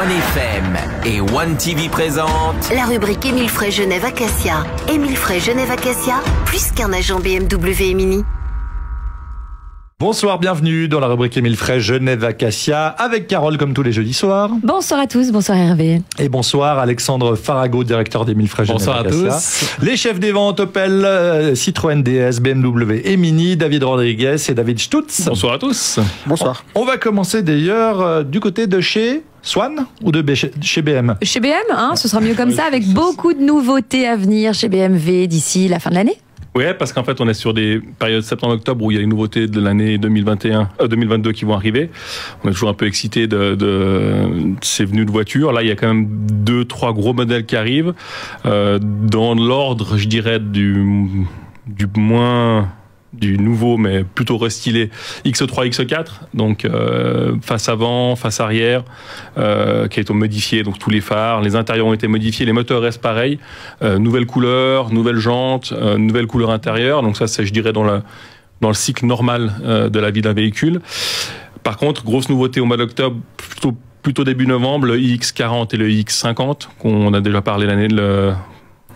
OneFM et One TV présentent la rubrique Émile Frey Genève Acacia. Émile Frey Genève Acacia, plus qu'un agent BMW et Mini. Bonsoir, bienvenue dans la rubrique Émile Frey Genève Acacia avec Carole comme tous les jeudis soirs. Bonsoir à tous, bonsoir Hervé. Et bonsoir Alexandre Farago, directeur d'Émile Frey Genève Acacia. Bonsoir à tous. Les chefs des ventes Opel, Citroën DS, BMW et Mini, David Rodriguez et David Stutz. Bonsoir à tous. Bonsoir. On va commencer d'ailleurs du côté de chez Swan ou chez BM? Chez BM, ce sera mieux comme ça, avec beaucoup de nouveautés à venir chez BMW d'ici la fin de l'année. Oui, parce qu'en fait, on est sur des périodes septembre-octobre où il y a les nouveautés de l'année 2022 qui vont arriver. On est toujours un peu excité de ces venues de voitures. Là, il y a quand même 2-3 gros modèles qui arrivent. Dans l'ordre, je dirais, du nouveau, mais plutôt restylé X3, X4, donc face avant, face arrière, qui a été modifié, donc tous les phares, les intérieurs ont été modifiés, les moteurs restent pareils, nouvelle couleur, nouvelle jante, nouvelle couleur intérieure, donc ça c'est, je dirais, dans le cycle normal de la vie d'un véhicule. Par contre, grosse nouveauté au mois d'octobre, plutôt début novembre, le iX40 et le iX50, qu'on a déjà parlé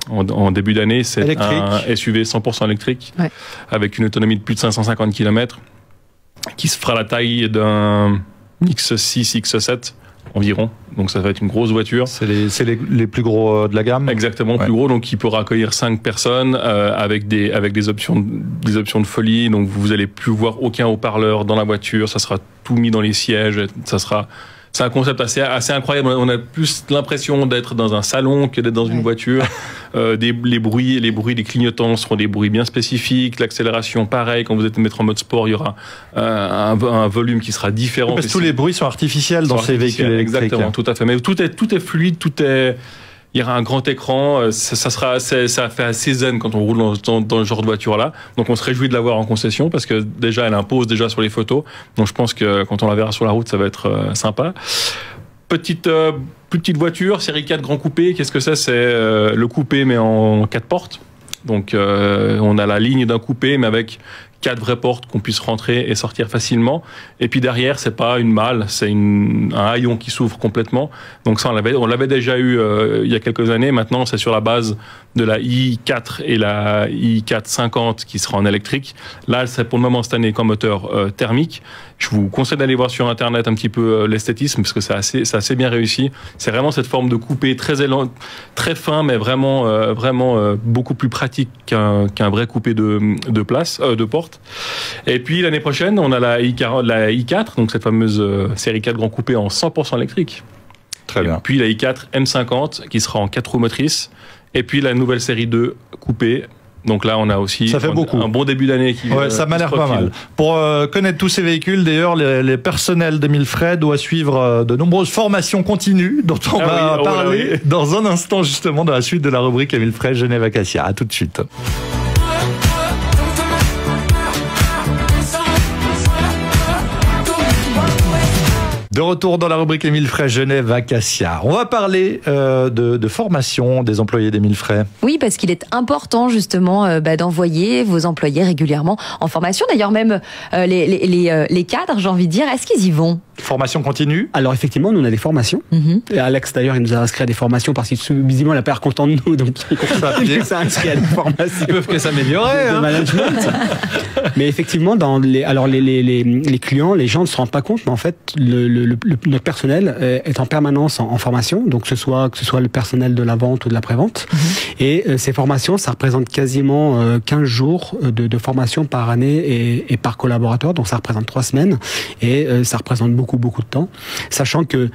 en début d'année, c'est électrique. Un SUV 100% électrique, ouais, avec une autonomie de plus de 550 km, qui se fera la taille d'un X6, X7 environ. Donc ça va être une grosse voiture. C'est les plus gros de la gamme. Exactement, ouais, plus gros. Donc qui pourra accueillir 5 personnes avec des options de folie. Donc vous allez plus voir aucun haut-parleur dans la voiture. Ça sera tout mis dans les sièges. C'est un concept assez incroyable. On a plus l'impression d'être dans un salon que d'être dans une voiture. Les bruits des clignotants seront des bruits bien spécifiques. L'accélération, pareil. Quand vous êtes mettre en mode sport, il y aura un volume qui sera différent. Parce que tous les bruits sont artificiels dans ces véhicules électriques. Exactement, tout à fait. Mais tout est fluide, il y aura un grand écran, ça fait assez zen quand on roule dans le genre de voiture-là. Donc on se réjouit de l'avoir en concession parce que déjà elle impose déjà sur les photos. Donc je pense que quand on la verra sur la route, ça va être sympa. Plus petite voiture, série 4 grand coupé. Qu'est-ce que c'est? C'est le coupé mais en 4 portes. Donc on a la ligne d'un coupé mais avec 4 vraies portes qu'on puisse rentrer et sortir facilement. Et puis derrière, c'est pas une malle, c'est un haillon qui s'ouvre complètement. Donc ça, on l'avait déjà eu il y a quelques années. Maintenant, c'est sur la base de la i4 et la i450 qui sera en électrique. Là, c'est pour le moment cette année qu'en moteur thermique. Je vous conseille d'aller voir sur Internet un petit peu l'esthétisme parce que c'est assez bien réussi. C'est vraiment cette forme de coupé très fin, mais vraiment beaucoup plus pratique qu'un vrai coupé de porte. Et puis l'année prochaine, on a la i4, donc cette fameuse série 4 grand coupé en 100% électrique. Très bien. Et puis la i4 M50 qui sera en 4 roues motrices. Et puis la nouvelle série 2 coupé. Donc là, on a aussi un bon début d'année qui ça m'a l'air pas mal. Pour connaître tous ces véhicules, d'ailleurs, les personnels d'Émile Frey doivent suivre de nombreuses formations continues dont on va parler dans un instant, justement, dans la suite de la rubrique Émile Frey Genève Acacia. À tout de suite. De retour dans la rubrique Émile Frey Genève Acacia. On va parler de formation des employés d'Émile Frey. Oui, parce qu'il est important justement d'envoyer vos employés régulièrement en formation. D'ailleurs, même les cadres, j'ai envie de dire, est-ce qu'ils y vont? Formation continue? Alors effectivement, nous on a des formations. Et Alex d'ailleurs, il nous a inscrit à des formations parce qu'il visiblement il n'a pas l'air content de nous, donc il s'est inscrit à des formations. Ils peuvent que s'améliorer. De management. Mais effectivement, les clients, les gens ne se rendent pas compte, mais en fait, notre personnel est en permanence en formation, donc que ce soit le personnel de la vente ou de la prévente. Et ces formations, ça représente quasiment 15 jours de formation par année et par collaborateur, donc ça représente 3 semaines et ça représente beaucoup de temps, sachant que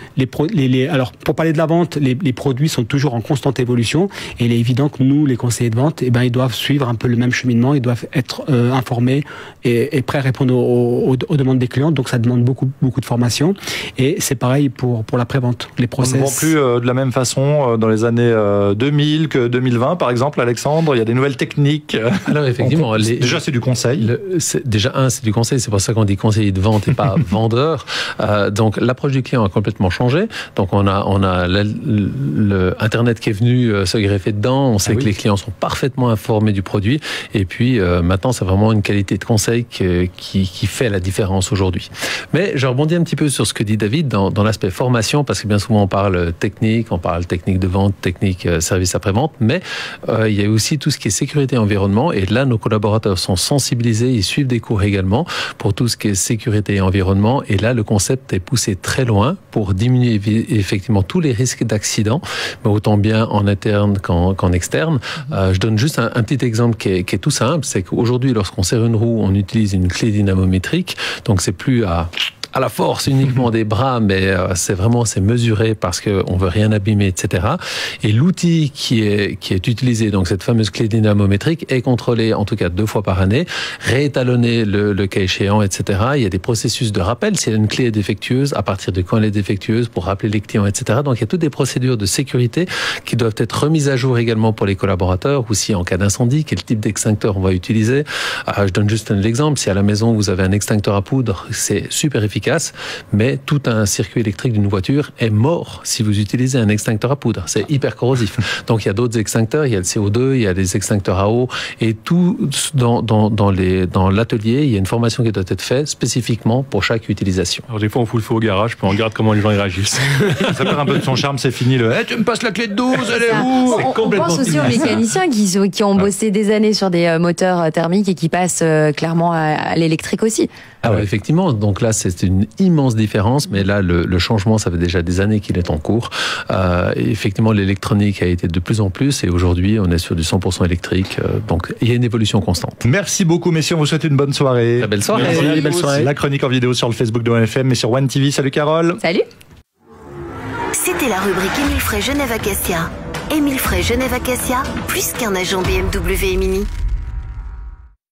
alors pour parler de la vente, les produits sont toujours en constante évolution et il est évident que nous, les conseillers de vente, ils doivent suivre un peu le même cheminement, ils doivent être informés et prêts à répondre aux demandes des clients, donc ça demande beaucoup de formation. Et c'est pareil pour la prévente, les process. On ne vend plus de la même façon dans les années 2000 que 2020, par exemple, Alexandre. Il y a des nouvelles techniques. Alors effectivement, déjà c'est du conseil. C'est du conseil. C'est pour ça qu'on dit conseiller de vente et pas vendeur. Donc l'approche du client a complètement changé. Donc on a le Internet qui est venu se greffer dedans. On sait que les clients sont parfaitement informés du produit. Et puis maintenant, c'est vraiment une qualité de conseil qui fait la différence aujourd'hui. Mais je rebondis un petit peu sur ce que dit David dans l'aspect formation, parce que bien souvent on parle technique de vente, technique service après-vente, mais il y a aussi tout ce qui est sécurité et environnement. Et là, nos collaborateurs sont sensibilisés, ils suivent des cours également pour tout ce qui est sécurité et environnement. Et là, le concept est poussé très loin pour diminuer effectivement tous les risques d'accident, mais autant bien en interne qu'en externe. Je donne juste un petit exemple qui est tout simple, c'est qu'aujourd'hui, lorsqu'on serre une roue, on utilise une clé dynamométrique, donc c'est plus à la force uniquement des bras, mais c'est mesuré parce que on veut rien abîmer, etc. Et l'outil qui est utilisé, donc cette fameuse clé dynamométrique, est contrôlé en tout cas 2 fois par année, réétalonné le cas échéant, etc. Il y a des processus de rappel si une clé est défectueuse, à partir de quand elle est défectueuse, pour rappeler les clients, etc. Donc il y a toutes des procédures de sécurité qui doivent être remises à jour également pour les collaborateurs, ou si en cas d'incendie, quel type d'extincteur on va utiliser. Je donne juste un exemple. Si à la maison vous avez un extincteur à poudre, c'est super efficace, mais tout un circuit électrique d'une voiture est mort si vous utilisez un extincteur à poudre. C'est hyper corrosif. Donc il y a d'autres extincteurs, il y a le CO2, il y a des extincteurs à eau, et tout dans l'atelier, il y a une formation qui doit être faite spécifiquement pour chaque utilisation. Alors des fois on fout le feu au garage, puis on regarde comment les gens y réagissent. Ça perd un peu de son charme, c'est fini le tu me passes la clé de 12, elle est où? On pense aussi aux mécaniciens qui ont bossé des années sur des moteurs thermiques et qui passent clairement à l'électrique aussi. Alors effectivement, donc là c'est une immense différence, mais là le changement, ça fait déjà des années qu'il est en cours. Et effectivement, l'électronique a été de plus en plus, et aujourd'hui on est sur du 100% électrique, donc il y a une évolution constante. Merci beaucoup messieurs, on vous souhaite une bonne soirée. Très belle soirée. Merci. Belle soirée. La chronique en vidéo sur le Facebook de OneFM et sur One TV. Salut Carole. Salut. C'était la rubrique Émile Frey Genève Acacia. Émile Frey Genève Acacia, plus qu'un agent BMW et Mini.